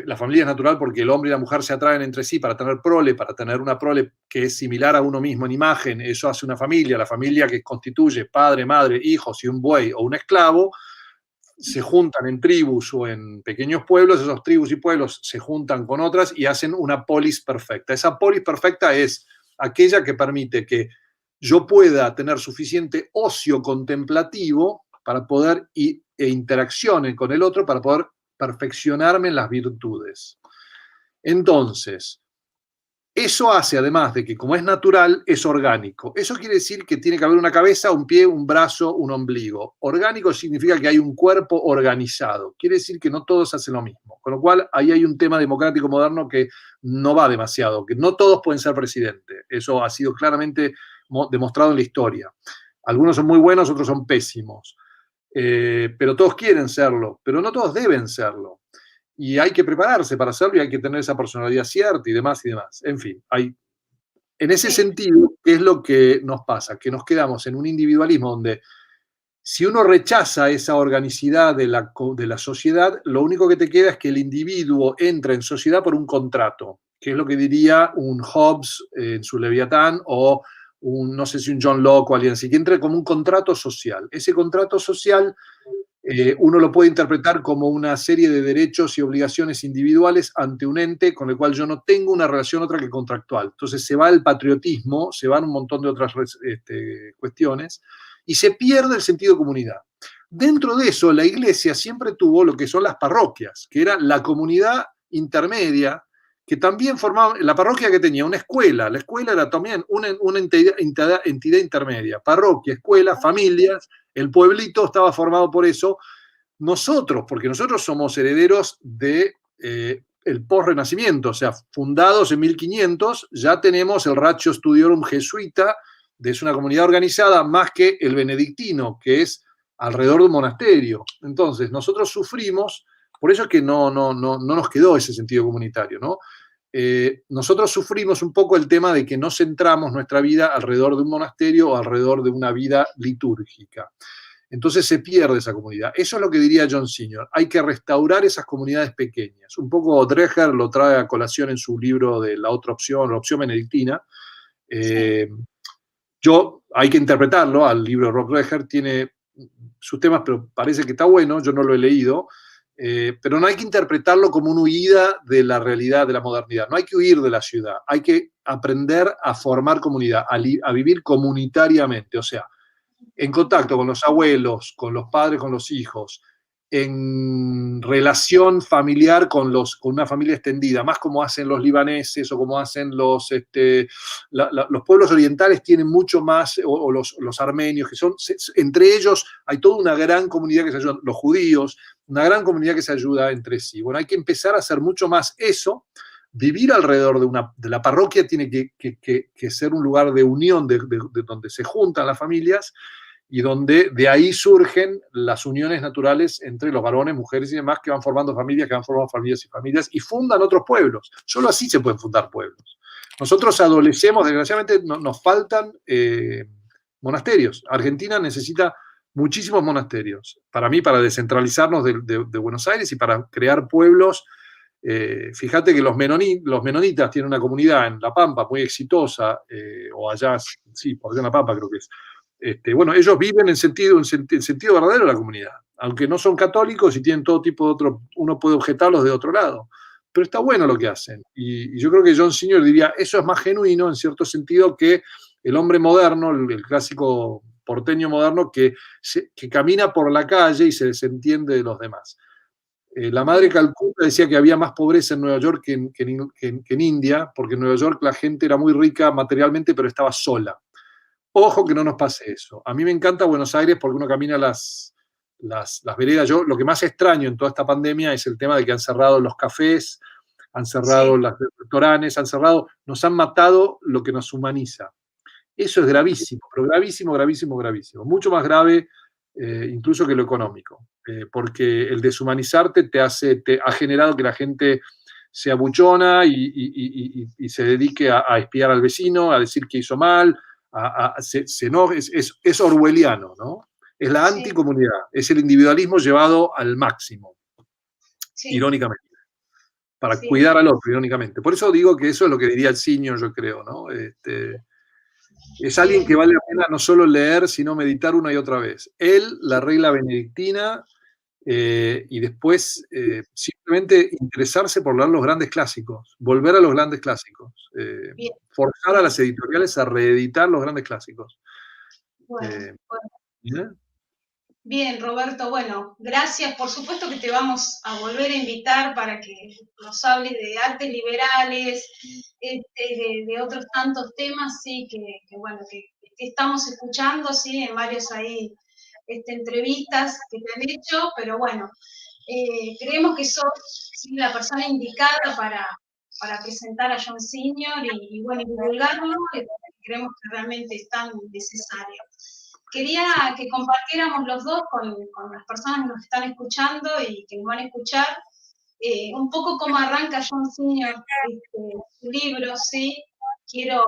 La familia es natural porque el hombre y la mujer se atraen entre sí para tener una prole que es similar a uno mismo en imagen. Eso hace una familia. La familia que constituye padre, madre, hijos y un buey o un esclavo se juntan en tribus o en pequeños pueblos. Esos tribus y pueblos se juntan con otras y hacen una polis perfecta. Esa polis perfecta es aquella que permite que yo pueda tener suficiente ocio contemplativo para poder interacciones con el otro, para poder perfeccionarme en las virtudes. Entonces, eso hace, además de que como es natural, es orgánico. Eso quiere decir que tiene que haber una cabeza, un pie, un brazo, un ombligo. Orgánico significa que hay un cuerpo organizado. Quiere decir que no todos hacen lo mismo. Con lo cual, ahí hay un tema democrático moderno que no va demasiado, que no todos pueden ser presidente. Eso ha sido claramente demostrado en la historia. Algunos son muy buenos, otros son pésimos. Pero todos quieren serlo, pero no todos deben serlo. Y hay que prepararse para hacerlo y hay que tener esa personalidad cierta y demás y demás. En fin, en ese sentido, ¿qué es lo que nos pasa? Que nos quedamos en un individualismo donde si uno rechaza esa organicidad de la sociedad, lo único que te queda es que el individuo entra en sociedad por un contrato, que es lo que diría un Hobbes en su Leviatán o no sé si un John Locke o alguien así, que entre como un contrato social. Ese contrato social Uno lo puede interpretar como una serie de derechos y obligaciones individuales ante un ente con el cual yo no tengo una relación otra que contractual. Entonces se va el patriotismo, se van un montón de otras cuestiones y se pierde el sentido de comunidad. Dentro de eso, la iglesia siempre tuvo lo que son las parroquias, que era la comunidad intermedia, que también formaba, la parroquia que tenía una escuela, la escuela era también una entidad intermedia, parroquia, escuela, familias, el pueblito estaba formado por eso. Nosotros, porque nosotros somos herederos de el post-renacimiento, o sea, fundados en 1500, ya tenemos el Ratio Studiorum jesuita, es una comunidad organizada más que el benedictino, que es alrededor de un monasterio. Entonces, nosotros sufrimos, por eso es que no nos quedó ese sentido comunitario, ¿no? Nosotros sufrimos un poco el tema de que no centramos nuestra vida alrededor de un monasterio o alrededor de una vida litúrgica. Entonces se pierde esa comunidad. Eso es lo que diría John Senior. Hay que restaurar esas comunidades pequeñas. Un poco Dreher lo trae a colación en su libro de la otra opción, la opción benedictina. Hay que interpretarlo, al libro de Rob Dreher, tiene sus temas, pero parece que está bueno, yo no lo he leído, pero no hay que interpretarlo como una huida de la realidad, de la modernidad. No hay que huir de la ciudad, hay que aprender a formar comunidad, a vivir comunitariamente, o sea, en contacto con los abuelos, con los padres, con los hijos, en relación familiar con una familia extendida, más como hacen los libaneses o como hacen los pueblos orientales tienen mucho más, o los armenios, que son, entre ellos hay toda una gran comunidad que se ayuda, los judíos, una gran comunidad que se ayuda entre sí. Bueno, hay que empezar a hacer mucho más eso. Vivir alrededor de la parroquia tiene que ser un lugar de unión, de donde se juntan las familias, y donde de ahí surgen las uniones naturales entre los varones, mujeres y demás que van formando familias, que van formando familias y fundan otros pueblos. Solo así se pueden fundar pueblos. Nosotros adolecemos, desgraciadamente nos faltan monasterios. Argentina necesita muchísimos monasterios. Para mí, para descentralizarnos de Buenos Aires y para crear pueblos. Fíjate que los menonitas tienen una comunidad en La Pampa muy exitosa, o allá, sí, por allá en La Pampa creo que es. Bueno, ellos viven en sentido verdadero de la comunidad, aunque no son católicos y tienen todo tipo de otro, uno puede objetarlos de otro lado, pero está bueno lo que hacen. Y yo creo que John Senior diría, eso es más genuino en cierto sentido que el hombre moderno, el clásico porteño moderno que camina por la calle y se desentiende de los demás. La madre Calcuta decía que había más pobreza en Nueva York que en India, porque en Nueva York la gente era muy rica materialmente, pero estaba sola. Ojo que no nos pase eso. A mí me encanta Buenos Aires porque uno camina las veredas. Yo lo que más extraño en toda esta pandemia es el tema de que han cerrado los cafés, han cerrado los restaurantes, nos han matado lo que nos humaniza. Eso es gravísimo, pero gravísimo, gravísimo, gravísimo. Mucho más grave incluso que lo económico, porque el deshumanizarte ha generado que la gente se abuchona y se dedique a espiar al vecino, a decir que hizo mal, es orwelliano, ¿no? Es la anticomunidad, es el individualismo llevado al máximo, irónicamente, para cuidar al otro, irónicamente. Por eso digo que eso es lo que diría el Senior, yo creo, ¿no? Es alguien que vale la pena no solo leer, sino meditar una y otra vez. Él, la regla benedictina, y después simplemente interesarse por leer los grandes clásicos, volver a los grandes clásicos, forzar a las editoriales a reeditar los grandes clásicos. Bien, Roberto, bueno, gracias. Por supuesto que te vamos a volver a invitar para que nos hables de artes liberales, de otros tantos temas, sí, bueno, que estamos escuchando, sí, en varios ahí entrevistas que te han hecho, pero bueno, creemos que sos la persona indicada para presentar a John Senior y bueno, divulgarlo, creemos que realmente es tan necesario. Quería que compartiéramos los dos con las personas que nos están escuchando y que nos van a escuchar un poco cómo arranca John Senior su libro, ¿sí? Quiero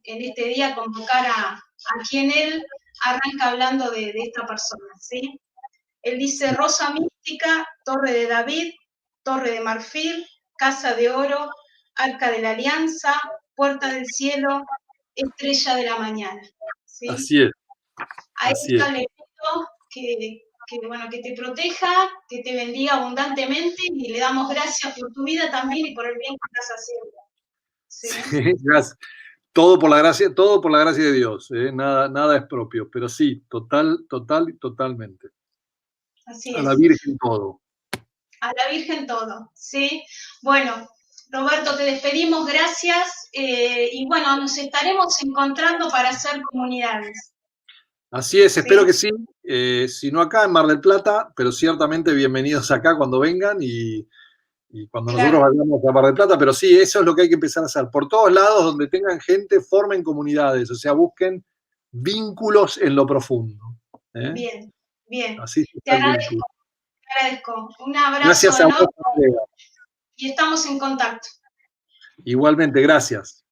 en este día convocar a quien él arranca hablando de esta persona, ¿sí? Él dice: Rosa mística, torre de David, torre de marfil, casa de oro, arca de la alianza, puerta del cielo, estrella de la mañana, ¿sí? Así es. A este elemento que bueno, que te proteja, que te bendiga abundantemente y le damos gracias por tu vida también y por el bien que estás haciendo. ¿Sí? Sí, gracias. Todo por la gracia de Dios, nada es propio, pero sí, totalmente. Así A la es. Virgen todo. A la Virgen todo, ¿sí? Bueno, Roberto, te despedimos, gracias, y bueno, nos estaremos encontrando para hacer comunidades. Así es, ¿Sí? espero que sí, si no acá en Mar del Plata, pero ciertamente bienvenidos acá cuando vengan y cuando nosotros vayamos a Mar del Plata, pero sí, eso es lo que hay que empezar a hacer. Por todos lados donde tengan gente, formen comunidades, o sea, busquen vínculos en lo profundo. Bien, bien. Así Te está el vínculo. agradezco. Un abrazo Gracias a enorme vos, Andrea. y estamos en contacto. Igualmente, gracias.